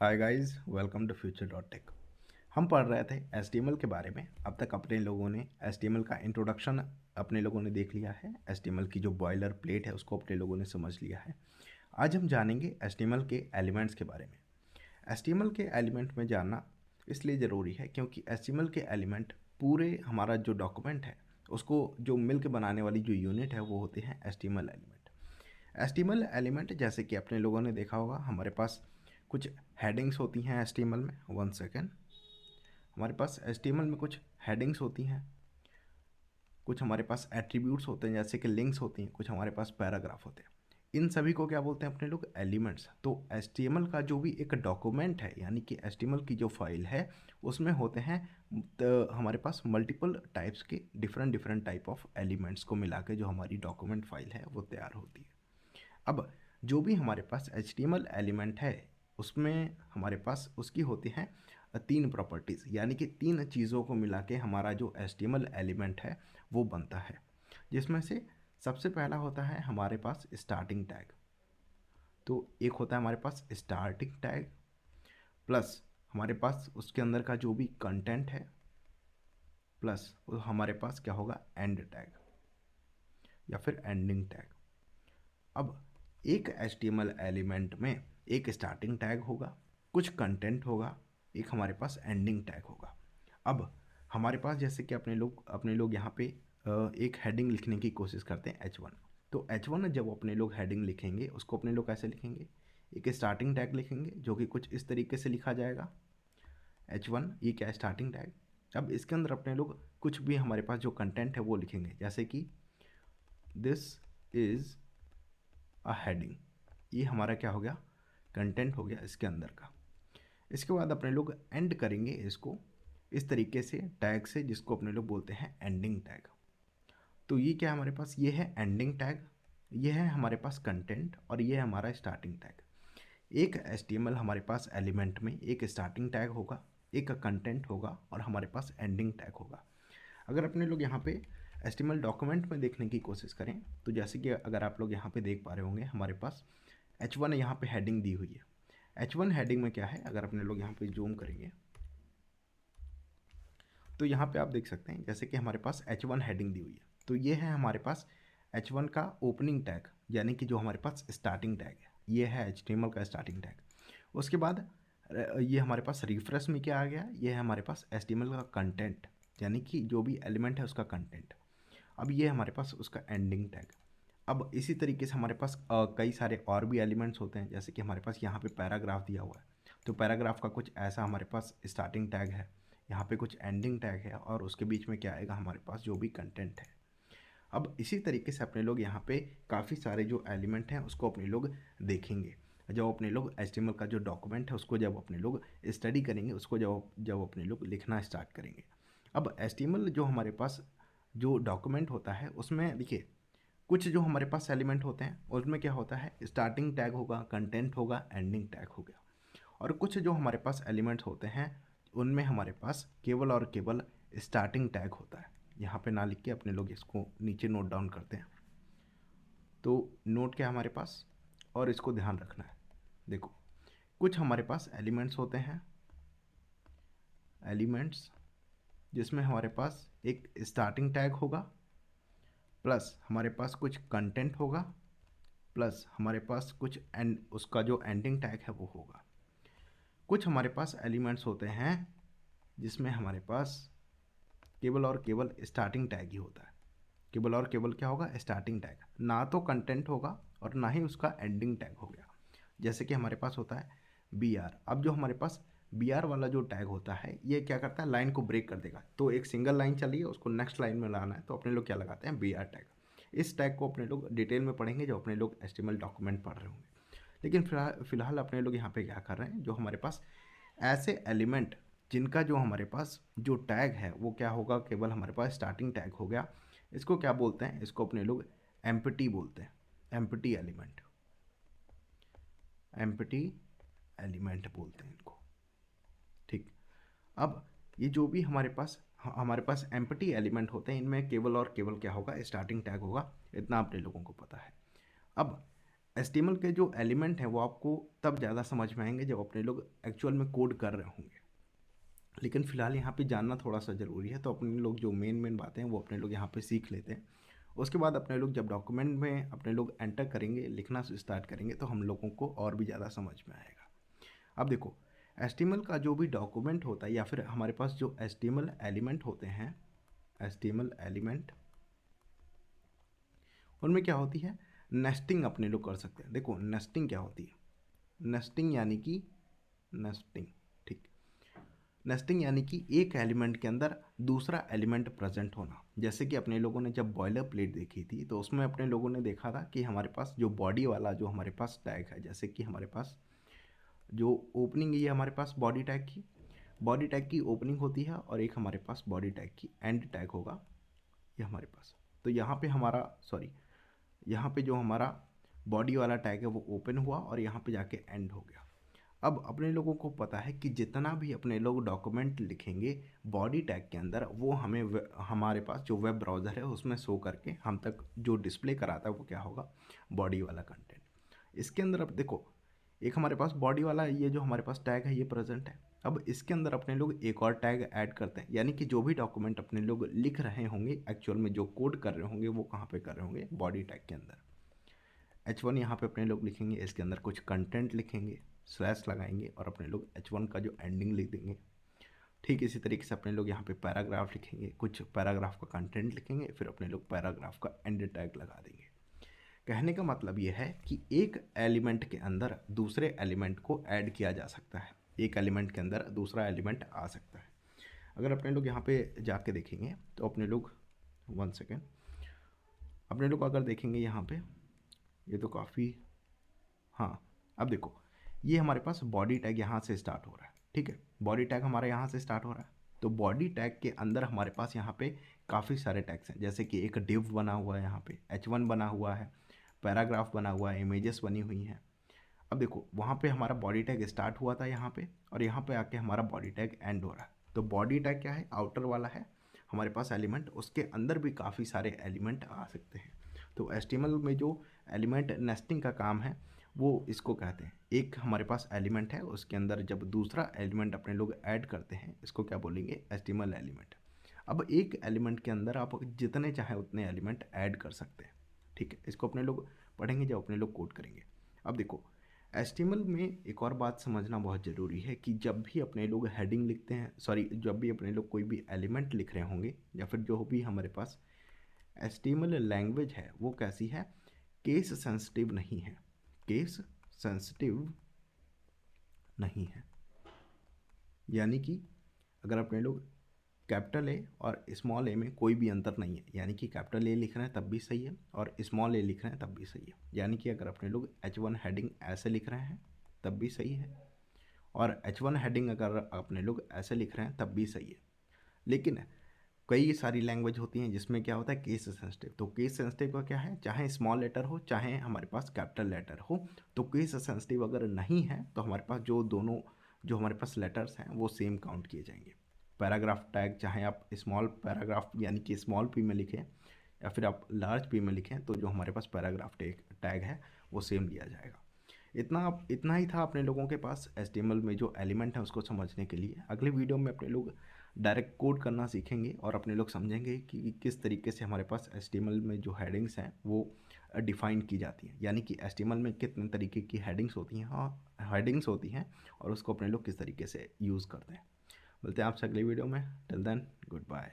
Hi guys, welcome to future dot tech. हम पढ़ रहे थे HTML के बारे में। अब तक अपने लोगों ने HTML का इंट्रोडक्शन अपने लोगों ने देख लिया है। HTML की जो बॉयलर प्लेट है उसको अपने लोगों ने समझ लिया है। आज हम जानेंगे HTML के एलिमेंट्स के बारे में। HTML के एलिमेंट में जानना इसलिए ज़रूरी है क्योंकि HTML के एलिमेंट पूरे हमारा जो डॉक्यूमेंट है उसको जो मिलकर बनाने वाली जो यूनिट है वो होते हैं HTML एलिमेंट। HTML एलिमेंट जैसे कि अपने लोगों ने देखा होगा, हमारे पास कुछ हेडिंग्स होती हैं HTML में। One second. हमारे पास HTML में कुछ हेडिंग्स होती हैं, कुछ हमारे पास एट्रीब्यूट्स होते हैं जैसे कि लिंक्स होती हैं, कुछ हमारे पास पैराग्राफ होते हैं। इन सभी को क्या बोलते हैं अपने लोग? एलिमेंट्स। तो HTML का जो भी एक डॉक्यूमेंट है यानी कि HTML की जो फाइल है उसमें होते हैं हमारे पास मल्टीपल टाइप्स के different different type of elements को मिला के जो हमारी डॉक्यूमेंट फाइल है वो तैयार होती है। अब जो भी हमारे पास HTML एलिमेंट है उसमें हमारे पास उसकी होती हैं तीन प्रॉपर्टीज़, यानी कि तीन चीज़ों को मिला के हमारा जो HTML एलिमेंट है वो बनता है। जिसमें से सबसे पहला होता है हमारे पास स्टार्टिंग टैग। तो एक होता है हमारे पास स्टार्टिंग टैग प्लस हमारे पास उसके अंदर का जो भी कंटेंट है प्लस हमारे पास क्या होगा? एंड टैग या फिर एंडिंग टैग। अब एक HTML एलिमेंट में एक स्टार्टिंग टैग होगा, कुछ कंटेंट होगा, एक हमारे पास एंडिंग टैग होगा। अब हमारे पास जैसे कि अपने लोग यहाँ पे एक हेडिंग लिखने की कोशिश करते हैं H1। तो H1 जब अपने लोग हेडिंग लिखेंगे उसको अपने लोग कैसे लिखेंगे? एक स्टार्टिंग टैग लिखेंगे जो कि कुछ इस तरीके से लिखा जाएगा। H1 ये क्या है? Starting tag. अब इसके अंदर अपने लोग कुछ भी हमारे पास जो कंटेंट है वो लिखेंगे, जैसे कि दिस इज़ अ हेडिंग। ये हमारा क्या हो गया? कंटेंट हो गया इसके अंदर का। इसके बाद अपने लोग एंड करेंगे इसको इस तरीके से टैग से, जिसको अपने लोग बोलते हैं एंडिंग टैग। तो ये क्या है हमारे पास? ये है एंडिंग टैग, ये है हमारे पास कंटेंट और ये है हमारा स्टार्टिंग टैग। एक HTML हमारे पास एलिमेंट में एक स्टार्टिंग टैग होगा, एक कंटेंट होगा और हमारे पास एंडिंग टैग होगा। अगर अपने लोग यहाँ पे HTML डॉक्यूमेंट में देखने की कोशिश करें तो जैसे कि अगर आप लोग यहाँ पे देख पा रहे होंगे हमारे पास H1 यहाँ पे हेडिंग दी हुई है। H1 हेडिंग में क्या है? अगर अपने लोग यहाँ पे जूम करेंगे तो यहाँ पे आप देख सकते हैं जैसे कि हमारे पास H1 हेडिंग दी हुई है। तो ये है हमारे पास H1 का ओपनिंग टैग, यानी कि जो हमारे पास स्टार्टिंग टैग है, ये है HTML का स्टार्टिंग टैग। उसके बाद ये हमारे पास रिफ्रेश में क्या आ गया? ये है हमारे पास HTML का कंटेंट, यानी कि जो भी एलिमेंट है उसका कंटेंट। अब ये हमारे पास उसका एंडिंग टैग। अब इसी तरीके से हमारे पास कई सारे और भी एलिमेंट्स होते हैं, जैसे कि हमारे पास यहाँ पे पैराग्राफ दिया हुआ है। तो पैराग्राफ का कुछ ऐसा हमारे पास स्टार्टिंग टैग है, यहाँ पे कुछ एंडिंग टैग है और उसके बीच में क्या आएगा? हमारे पास जो भी कंटेंट है। अब इसी तरीके से अपने लोग यहाँ पे काफ़ी सारे जो एलिमेंट हैं उसको अपने लोग देखेंगे। जब अपने लोग HTML का जो डॉक्यूमेंट है उसको जब अपने लोग स्टडी करेंगे, उसको जब जब अपने लोग लिखना स्टार्ट करेंगे। अब HTML जो हमारे पास जो डॉक्यूमेंट होता है उसमें देखिए कुछ जो हमारे पास एलिमेंट होते हैं उसमें क्या होता है? स्टार्टिंग टैग होगा, कंटेंट होगा, एंडिंग टैग हो गया। और कुछ जो हमारे पास एलिमेंट्स होते हैं उनमें हमारे पास केवल और केवल स्टार्टिंग टैग होता है। यहाँ पे ना लिख के अपने लोग इसको नीचे नोट डाउन करते हैं। तो नोट क्या है हमारे पास और इसको ध्यान रखना है। देखो कुछ हमारे पास एलिमेंट्स होते हैं, एलिमेंट्स जिसमें हमारे पास एक स्टार्टिंग टैग होगा प्लस हमारे पास कुछ कंटेंट होगा प्लस हमारे पास कुछ एंड उसका जो एंडिंग टैग है वो होगा। कुछ हमारे पास एलिमेंट्स होते हैं जिसमें हमारे पास केवल और केवल स्टार्टिंग टैग ही होता है। केवल और केवल क्या होगा? स्टार्टिंग टैग, ना तो कंटेंट होगा और ना ही उसका एंडिंग टैग हो गया। जैसे कि हमारे पास होता है BR। अब जो हमारे पास BR वाला जो टैग होता है ये क्या करता है? लाइन को ब्रेक कर देगा। तो एक सिंगल लाइन चलिए उसको नेक्स्ट लाइन में लाना है तो अपने लोग क्या लगाते हैं? BR tag. इस टैग को अपने लोग डिटेल में पढ़ेंगे जब अपने लोग HTML डॉक्यूमेंट पढ़ रहे होंगे। लेकिन फिलहाल अपने लोग यहाँ पे क्या कर रहे हैं? जो हमारे पास ऐसे एलिमेंट जिनका जो हमारे पास जो टैग है वो क्या होगा? केवल हमारे पास स्टार्टिंग टैग हो गया। इसको क्या बोलते हैं? इसको अपने लोग एम्प्टी बोलते हैं। एम्प्टी एलिमेंट, एम्प्टी एलिमेंट बोलते हैं इनको। ठीक। अब ये जो भी हमारे पास एम्प्टी एलिमेंट होते हैं इनमें केवल और केवल क्या होगा? स्टार्टिंग टैग होगा। इतना अपने लोगों को पता है। अब HTML के जो एलिमेंट हैं वो आपको तब ज़्यादा समझ में आएंगे जब अपने लोग एक्चुअल में कोड कर रहे होंगे, लेकिन फ़िलहाल यहाँ पे जानना थोड़ा सा ज़रूरी है। तो अपने लोग जो मेन बातें हैं वो अपने लोग यहाँ पे सीख लेते हैं। उसके बाद अपने लोग जब डॉक्यूमेंट में अपने लोग एंटर करेंगे, लिखना स्टार्ट करेंगे, तो हम लोगों को और भी ज़्यादा समझ में आएगा। अब देखो, HTML का जो भी डॉक्यूमेंट होता है या फिर हमारे पास जो HTML एलिमेंट होते हैं, HTML एलिमेंट, उनमें क्या होती है, नेस्टिंग अपने लोग कर सकते हैं। देखो नेस्टिंग क्या होती है, नेस्टिंग यानी कि नेस्टिंग, ठीक, नेस्टिंग यानी कि एक एलिमेंट के अंदर दूसरा एलिमेंट प्रेजेंट होना। जैसे कि अपने लोगों ने जब बॉयलर प्लेट देखी थी तो उसमें अपने लोगों ने देखा था कि हमारे पास जो बॉडी वाला जो हमारे पास टैग है, जैसे कि हमारे पास जो ओपनिंग है ये हमारे पास बॉडी टैग की ओपनिंग होती है, और एक हमारे पास बॉडी टैग की एंड टैग होगा, ये हमारे पास। तो यहाँ पे हमारा यहाँ पे जो हमारा बॉडी वाला टैग है वो ओपन हुआ और यहाँ पे जाके एंड हो गया। अब अपने लोगों को पता है कि जितना भी अपने लोग डॉक्यूमेंट लिखेंगे बॉडी टैग के अंदर, वो हमें हमारे पास जो वेब ब्राउज़र है उसमें शो करके हम तक जो डिस्प्ले कराता है वो क्या होगा, बॉडी वाला कंटेंट। इसके अंदर अब देखो, एक हमारे पास बॉडी वाला ये जो हमारे पास टैग है ये प्रेजेंट है। अब इसके अंदर अपने लोग एक और टैग ऐड करते हैं, यानी कि जो भी डॉक्यूमेंट अपने लोग लिख रहे होंगे, एक्चुअल में जो कोड कर रहे होंगे वो कहाँ पे कर रहे होंगे, बॉडी टैग के अंदर। H1 यहाँ पे अपने लोग लिखेंगे, इसके अंदर कुछ कंटेंट लिखेंगे, स्लैश लगाएंगे और अपने लोग H1 का जो एंडिंग लिख देंगे। ठीक इसी तरीके से अपने लोग यहाँ पे पैराग्राफ लिखेंगे, कुछ पैराग्राफ का कंटेंट लिखेंगे, फिर अपने लोग पैराग्राफ का एंड टैग लगा देंगे। कहने का मतलब ये है कि एक एलिमेंट के अंदर दूसरे एलिमेंट को ऐड किया जा सकता है, एक एलिमेंट के अंदर दूसरा एलिमेंट आ सकता है। अगर अपने लोग यहाँ पे जाके देखेंगे तो अपने लोग 1 सेकेंड, अपने लोग अगर देखेंगे यहाँ पे, ये तो काफ़ी, हाँ, अब देखो ये हमारे पास बॉडी टैग यहाँ से स्टार्ट हो रहा है, ठीक है, बॉडी टैग हमारा यहाँ से स्टार्ट हो रहा है। तो बॉडी टैग के अंदर हमारे पास यहाँ पे काफ़ी सारे टैग्स हैं, जैसे कि एक डिव बना हुआ है, यहाँ पे H1 बना हुआ है, पैराग्राफ बना हुआ है, इमेजेस बनी हुई हैं। अब देखो वहाँ पे हमारा बॉडी टैग स्टार्ट हुआ था यहाँ पे, और यहाँ पे आके हमारा बॉडी टैग एंड हो रहा है। तो बॉडी टैग क्या है, आउटर वाला है हमारे पास एलिमेंट, उसके अंदर भी काफ़ी सारे एलिमेंट आ सकते हैं। तो HTML में जो एलिमेंट नेस्टिंग का काम है वो इसको कहते हैं। एक हमारे पास एलिमेंट है, उसके अंदर जब दूसरा एलिमेंट अपने लोग ऐड करते हैं, इसको क्या बोलेंगे, HTML एलिमेंट। अब एक एलिमेंट के अंदर आप जितने चाहे उतने एलिमेंट ऐड कर सकते हैं, ठीक है। इसको अपने लोग पढ़ेंगे जब अपने लोग कोड करेंगे। अब देखो HTML में एक और बात समझना बहुत ज़रूरी है कि जब भी अपने लोग हेडिंग लिखते हैं, जब भी अपने लोग कोई भी एलिमेंट लिख रहे होंगे या फिर जो भी हमारे पास HTML लैंग्वेज है वो कैसी है, केस सेंसिटिव नहीं है, केस सेंसिटिव नहीं है। यानी कि अगर अपने लोग कैपिटल ए और स्मॉल ए में कोई भी अंतर नहीं है, यानी कि कैपिटल ए लिख रहे हैं तब भी सही है और स्मॉल ए लिख रहे हैं तब भी सही है। यानी कि अगर अपने लोग H1 हेडिंग ऐसे लिख रहे हैं तब भी सही है, और H1 हेडिंग अगर अपने लोग ऐसे लिख रहे हैं तब भी सही है। लेकिन कई सारी लैंग्वेज होती हैं जिसमें क्या होता है, केस सेंसिटिव। तो केस सेंसिटिव का क्या है, चाहे स्मॉल लेटर हो चाहे हमारे पास कैपिटल लेटर हो, तो केस सेंसिटिव अगर नहीं है तो हमारे पास जो हमारे पास लेटर्स हैं वो सेम काउंट किए जाएंगे। पैराग्राफ टैग चाहे आप स्मॉल पैराग्राफ यानी कि स्मॉल पी में लिखें या फिर आप लार्ज पी में लिखें, तो जो हमारे पास पैराग्राफ टैग है वो सेम लिया जाएगा। इतना ही था अपने लोगों के पास HTML में जो एलिमेंट है उसको समझने के लिए। अगले वीडियो में अपने लोग डायरेक्ट कोड करना सीखेंगे और अपने लोग समझेंगे कि किस तरीके से हमारे पास HTML में जो हेडिंग्स हैं वो डिफ़ाइन की जाती हैं, यानी कि HTML में कितने तरीके की हेडिंग्स होती हैं, हाँ हेडिंग्स होती हैं, और उसको अपने लोग किस तरीके से यूज़ करते हैं। मिलते हैं आपसे अगले वीडियो में। Till then good bye.